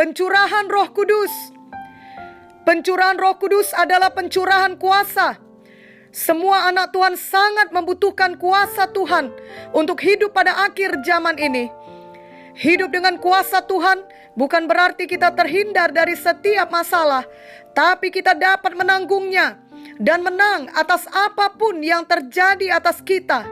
Pencurahan Roh Kudus. Pencurahan Roh Kudus adalah pencurahan kuasa. Semua anak Tuhan sangat membutuhkan kuasa Tuhan untuk hidup pada akhir zaman ini. Hidup dengan kuasa Tuhan bukan berarti kita terhindar dari setiap masalah, tapi kita dapat menanggungnya dan menang atas apapun yang terjadi atas kita.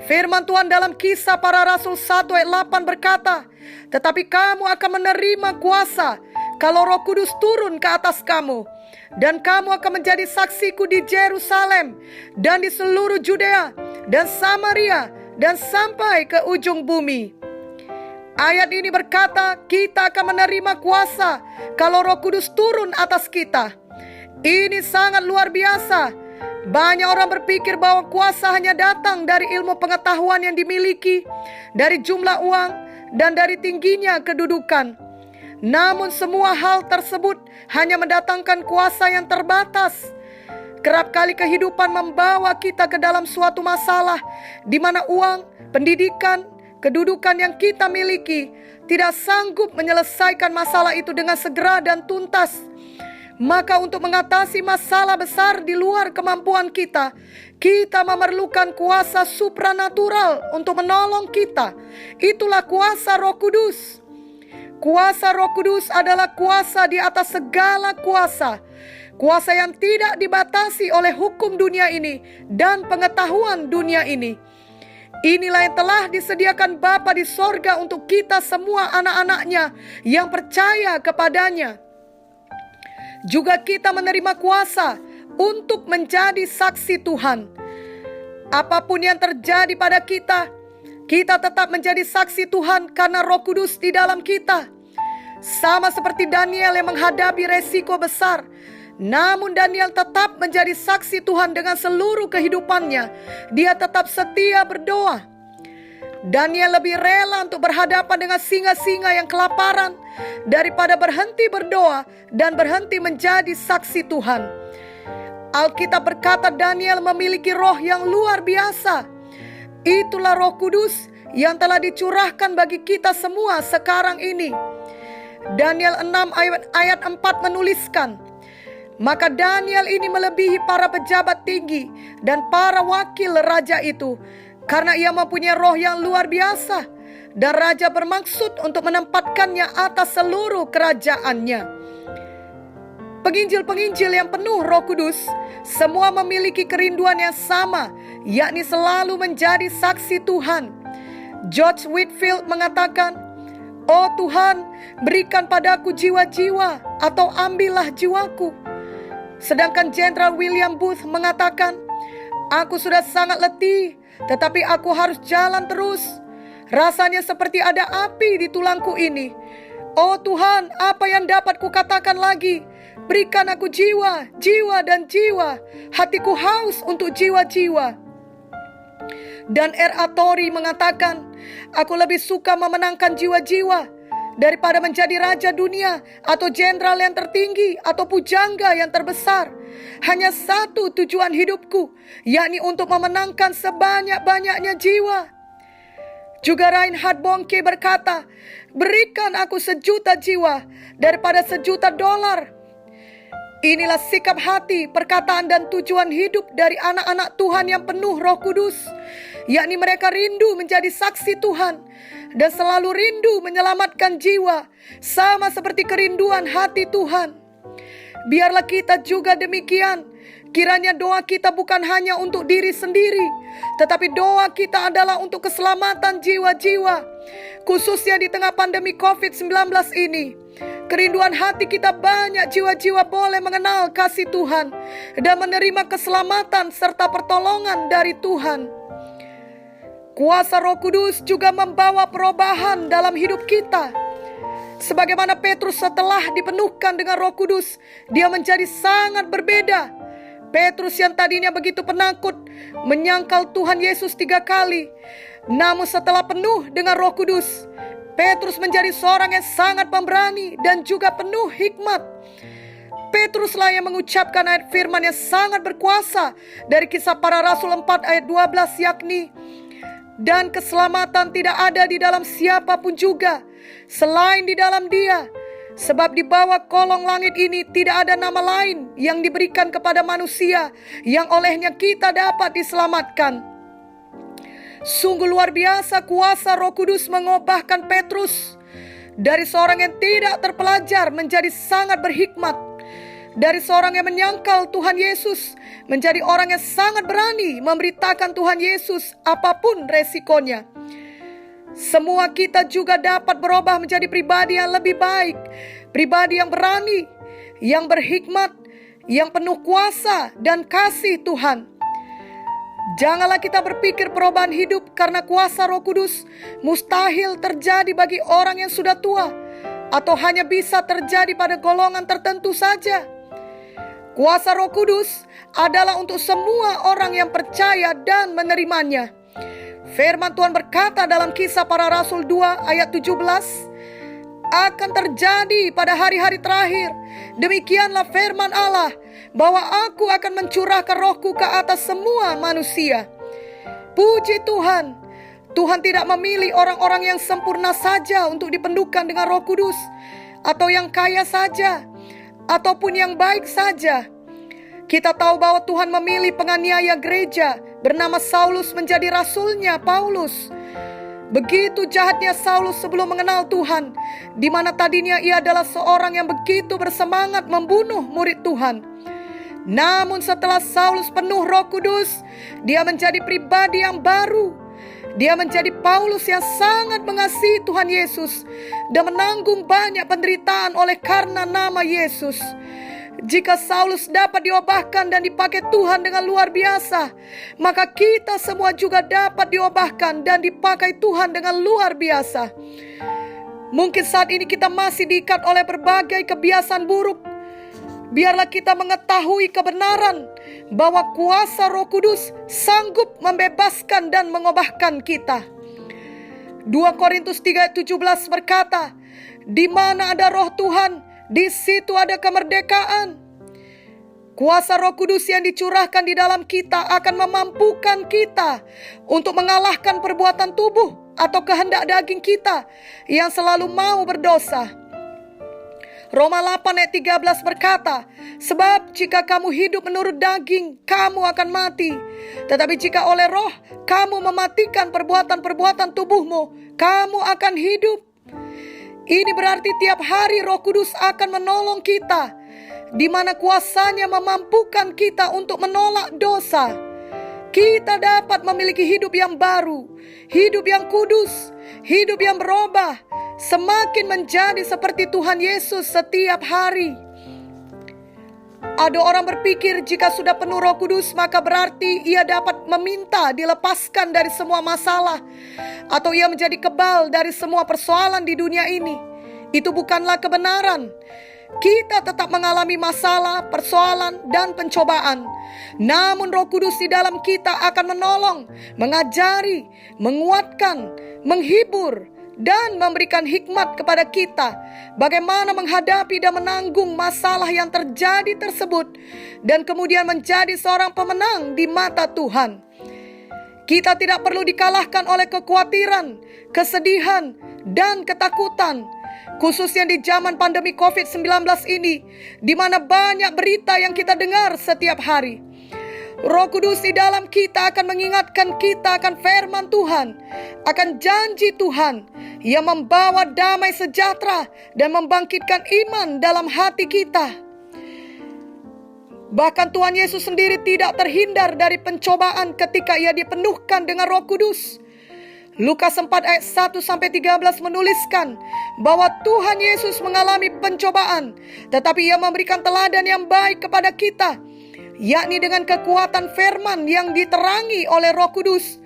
Firman Tuhan dalam Kisah Para Rasul 1 ayat 8 berkata, "Tetapi kamu akan menerima kuasa kalau Roh Kudus turun ke atas kamu, dan kamu akan menjadi saksiku di Yerusalem dan di seluruh Judea dan Samaria dan sampai ke ujung bumi." Ayat ini berkata kita akan menerima kuasa kalau Roh Kudus turun atas kita. Ini sangat luar biasa. Banyak orang berpikir bahwa kuasa hanya datang dari ilmu pengetahuan yang dimiliki, dari jumlah uang, dan dari tingginya kedudukan. Namun semua hal tersebut hanya mendatangkan kuasa yang terbatas. Kerap kali kehidupan membawa kita ke dalam suatu masalah di mana uang, pendidikan, kedudukan yang kita miliki tidak sanggup menyelesaikan masalah itu dengan segera dan tuntas. Maka untuk mengatasi masalah besar di luar kemampuan kita, kita memerlukan kuasa supranatural untuk menolong kita. Itulah kuasa Roh Kudus. Kuasa Roh Kudus adalah kuasa di atas segala kuasa. Kuasa yang tidak dibatasi oleh hukum dunia ini dan pengetahuan dunia ini. Inilah yang telah disediakan Bapa di sorga untuk kita semua anak-anaknya yang percaya kepadanya. Juga kita menerima kuasa untuk menjadi saksi Tuhan. Apapun yang terjadi pada kita, kita tetap menjadi saksi Tuhan karena Roh Kudus di dalam kita. Sama seperti Daniel yang menghadapi resiko besar, namun Daniel tetap menjadi saksi Tuhan dengan seluruh kehidupannya. Dia tetap setia berdoa. Daniel lebih rela untuk berhadapan dengan singa-singa yang kelaparan daripada berhenti berdoa dan berhenti menjadi saksi Tuhan. Alkitab berkata Daniel memiliki roh yang luar biasa. Itulah Roh Kudus yang telah dicurahkan bagi kita semua sekarang ini. Daniel 6 ayat 4 menuliskan, "Maka Daniel ini melebihi para pejabat tinggi dan para wakil raja itu, karena ia mempunyai roh yang luar biasa, dan raja bermaksud untuk menempatkannya atas seluruh kerajaannya." Penginjil-penginjil yang penuh Roh Kudus semua memiliki kerinduan yang sama, yakni selalu menjadi saksi Tuhan. George Whitefield mengatakan, "Oh Tuhan, berikan padaku jiwa-jiwa atau ambillah jiwaku." Sedangkan Jenderal William Booth mengatakan, "Aku sudah sangat letih, tetapi aku harus jalan terus. Rasanya seperti ada api di tulangku ini. Oh Tuhan, apa yang dapat kukatakan lagi? Berikan aku jiwa, jiwa dan jiwa. Hatiku haus untuk jiwa-jiwa." Dan R.A. Torrey mengatakan, "Aku lebih suka memenangkan jiwa-jiwa daripada menjadi raja dunia atau jenderal yang tertinggi atau pujangga yang terbesar. Hanya satu tujuan hidupku, yakni untuk memenangkan sebanyak-banyaknya jiwa." Juga Reinhard Bonnke berkata, "Berikan aku 1.000.000 jiwa daripada 1.000.000 dolar." Inilah sikap hati, perkataan dan tujuan hidup dari anak-anak Tuhan yang penuh Roh Kudus, yakni mereka rindu menjadi saksi Tuhan dan selalu rindu menyelamatkan jiwa, sama seperti kerinduan hati Tuhan. Biarlah kita juga demikian. Kiranya doa kita bukan hanya untuk diri sendiri, tetapi doa kita adalah untuk keselamatan jiwa-jiwa, khususnya di tengah pandemi COVID-19 ini. Kerinduan hati kita banyak jiwa-jiwa boleh mengenal kasih Tuhan dan menerima keselamatan serta pertolongan dari Tuhan. Kuasa Roh Kudus juga membawa perubahan dalam hidup kita. Sebagaimana Petrus setelah dipenuhkan dengan Roh Kudus, dia menjadi sangat berbeda. Petrus yang tadinya begitu penakut, menyangkal Tuhan Yesus 3 kali. Namun setelah penuh dengan Roh Kudus, Petrus menjadi seorang yang sangat pemberani dan juga penuh hikmat. Petruslah yang mengucapkan ayat firman yang sangat berkuasa dari Kisah Para Rasul 4 ayat 12, yakni, "Dan keselamatan tidak ada di dalam siapapun juga, selain di dalam Dia. Sebab di bawah kolong langit ini tidak ada nama lain yang diberikan kepada manusia yang olehnya kita dapat diselamatkan. Sungguh luar biasa kuasa Roh Kudus mengubahkan Petrus dari seorang yang tidak terpelajar menjadi sangat berhikmat. Dari seorang yang menyangkal Tuhan Yesus menjadi orang yang sangat berani memberitakan Tuhan Yesus apapun resikonya. Semua kita juga dapat berubah menjadi pribadi yang lebih baik, pribadi yang berani, yang berhikmat, yang penuh kuasa dan kasih Tuhan. Janganlah kita berpikir perubahan hidup karena kuasa Roh Kudus mustahil terjadi bagi orang yang sudah tua, atau hanya bisa terjadi pada golongan tertentu saja. Kuasa Roh Kudus adalah untuk semua orang yang percaya dan menerimanya. Firman Tuhan berkata dalam Kisah Para Rasul 2 ayat 17, akan terjadi pada hari-hari terakhir, demikianlah firman Allah, bahwa aku akan mencurahkan rohku ke atas semua manusia. Puji Tuhan, Tuhan tidak memilih orang-orang yang sempurna saja untuk dipenuhkan dengan Roh Kudus, atau yang kaya saja, ataupun yang baik saja. Kita tahu bahwa Tuhan memilih penganiaya gereja bernama Saulus menjadi rasulnya Paulus. Begitu jahatnya Saulus sebelum mengenal Tuhan, di mana tadinya ia adalah seorang yang begitu bersemangat membunuh murid Tuhan. Namun setelah Saulus penuh Roh Kudus, dia menjadi pribadi yang baru. Dia menjadi Paulus yang sangat mengasihi Tuhan Yesus dan menanggung banyak penderitaan oleh karena nama Yesus. Jika Saulus dapat diubahkan dan dipakai Tuhan dengan luar biasa, maka kita semua juga dapat diubahkan dan dipakai Tuhan dengan luar biasa. Mungkin saat ini kita masih diikat oleh berbagai kebiasaan buruk. Biarlah kita mengetahui kebenaran bahwa kuasa Roh Kudus sanggup membebaskan dan mengubahkan kita. 2 Korintus 3:17 berkata, di mana ada Roh Tuhan, di situ ada kemerdekaan. Kuasa Roh Kudus yang dicurahkan di dalam kita akan memampukan kita untuk mengalahkan perbuatan tubuh atau kehendak daging kita yang selalu mau berdosa. Roma 8 ayat 13 berkata, sebab jika kamu hidup menurut daging, kamu akan mati. Tetapi jika oleh roh kamu mematikan perbuatan-perbuatan tubuhmu, kamu akan hidup. Ini berarti tiap hari Roh Kudus akan menolong kita, di mana kuasanya memampukan kita untuk menolak dosa. Kita dapat memiliki hidup yang baru, hidup yang kudus, hidup yang berubah, semakin menjadi seperti Tuhan Yesus setiap hari. Ada orang berpikir jika sudah penuh Roh Kudus maka berarti ia dapat meminta dilepaskan dari semua masalah, atau ia menjadi kebal dari semua persoalan di dunia ini. Itu bukanlah kebenaran. Kita tetap mengalami masalah, persoalan, dan pencobaan. Namun Roh Kudus di dalam kita akan menolong, mengajari, menguatkan, menghibur, dan memberikan hikmat kepada kita bagaimana menghadapi dan menanggung masalah yang terjadi tersebut, dan kemudian menjadi seorang pemenang di mata Tuhan. Kita tidak perlu dikalahkan oleh kekhawatiran, kesedihan, dan ketakutan, khususnya di zaman pandemi COVID-19 ini, di mana banyak berita yang kita dengar setiap hari. Roh Kudus di dalam kita akan mengingatkan kita akan firman Tuhan, akan janji Tuhan yang membawa damai sejahtera dan membangkitkan iman dalam hati kita. Bahkan Tuhan Yesus sendiri tidak terhindar dari pencobaan ketika ia dipenuhkan dengan Roh Kudus. Lukas 4 ayat 1-13 menuliskan bahwa Tuhan Yesus mengalami pencobaan, tetapi ia memberikan teladan yang baik kepada kita, yakni dengan kekuatan firman yang diterangi oleh Roh Kudus.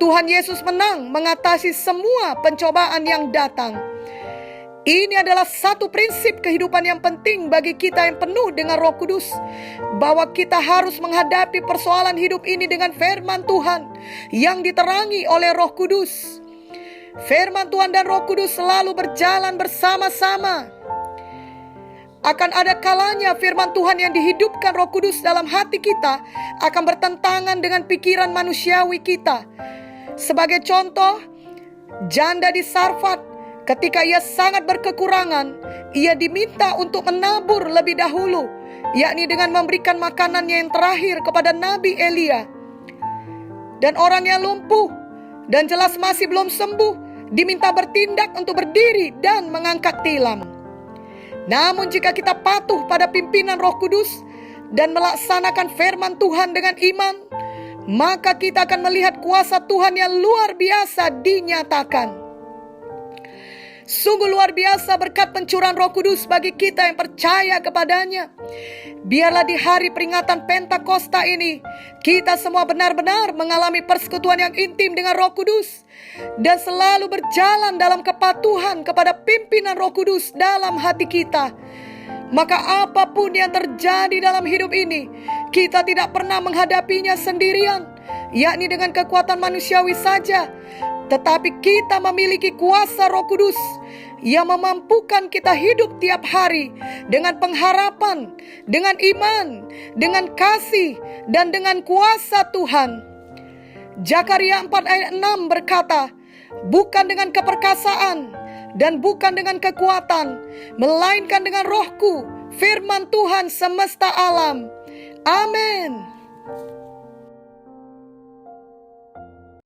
Tuhan Yesus menang mengatasi semua pencobaan yang datang. Ini adalah satu prinsip kehidupan yang penting bagi kita yang penuh dengan Roh Kudus, bahwa kita harus menghadapi persoalan hidup ini dengan firman Tuhan yang diterangi oleh Roh Kudus. Firman Tuhan dan Roh Kudus selalu berjalan bersama-sama. Akan ada kalanya firman Tuhan yang dihidupkan Roh Kudus dalam hati kita akan bertentangan dengan pikiran manusiawi kita. Sebagai contoh, janda di Sarfat Ketika ia sangat berkekurangan, ia diminta untuk menabur lebih dahulu, yakni dengan memberikan makanannya yang terakhir kepada Nabi Elia. Dan orang yang lumpuh dan jelas masih belum sembuh diminta bertindak untuk berdiri dan mengangkat tilam. Namun jika kita patuh pada pimpinan Roh Kudus dan melaksanakan firman Tuhan dengan iman, maka kita akan melihat kuasa Tuhan yang luar biasa dinyatakan. Sungguh luar biasa berkat pencurahan Roh Kudus bagi kita yang percaya kepadanya. Biarlah di hari peringatan Pentakosta ini, kita semua benar-benar mengalami persekutuan yang intim dengan Roh Kudus dan selalu berjalan dalam kepatuhan kepada pimpinan Roh Kudus dalam hati kita. Maka apapun yang terjadi dalam hidup ini, kita tidak pernah menghadapinya sendirian, yakni dengan kekuatan manusiawi saja. Tetapi kita memiliki kuasa Roh Kudus yang memampukan kita hidup tiap hari dengan pengharapan, dengan iman, dengan kasih, dan dengan kuasa Tuhan. Zakaria 4 ayat 6 berkata, bukan dengan keperkasaan dan bukan dengan kekuatan, melainkan dengan rohku, firman Tuhan semesta alam. Amin.